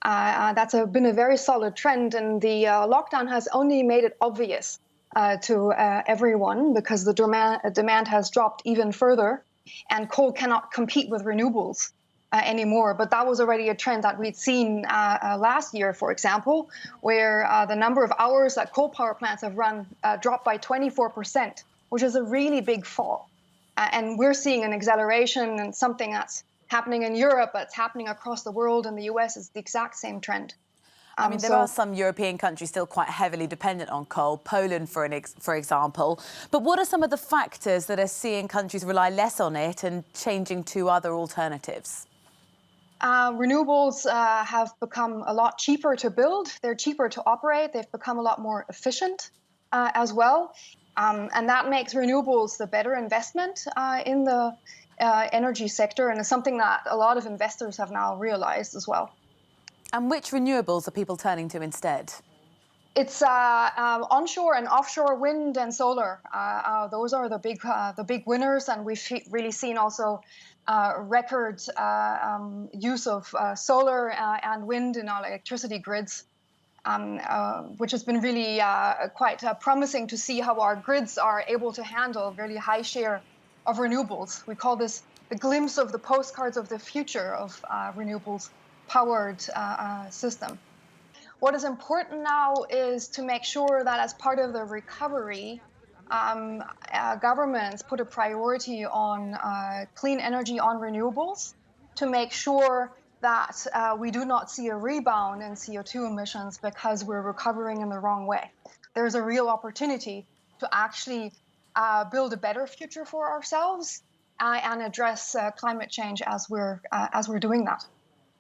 Been a very solid trend, and the lockdown has only made it obvious to everyone because the demand has dropped even further, and coal cannot compete with renewables anymore. But that was already a trend that we'd seen last year, for example, where the number of hours that coal power plants have run dropped by 24%, which is a really big fall. And we're seeing an acceleration, and something that's happening in Europe, that's happening across the world. In the US, is the exact same trend. I mean, there are some European countries still quite heavily dependent on coal, Poland, for example. But what are some of the factors that are seeing countries rely less on it and changing to other alternatives? Renewables have become a lot cheaper to build. They're cheaper to operate. They've become a lot more efficient as well. And that makes renewables the better investment in the energy sector, and is something that a lot of investors have now realized as well. And which renewables are people turning to instead? It's onshore and offshore wind and solar. Those are the big winners, and we've really seen also record use of solar and wind in our electricity grids, which has been really quite promising to see how our grids are able to handle a really high share of renewables. We call this the glimpse of the postcards of the future of renewables powered system. What is important now is to make sure that as part of the recovery, governments put a priority on clean energy, on renewables, to make sure that we do not see a rebound in CO2 emissions because we're recovering in the wrong way. There's a real opportunity to actually build a better future for ourselves and address climate change as we're doing that.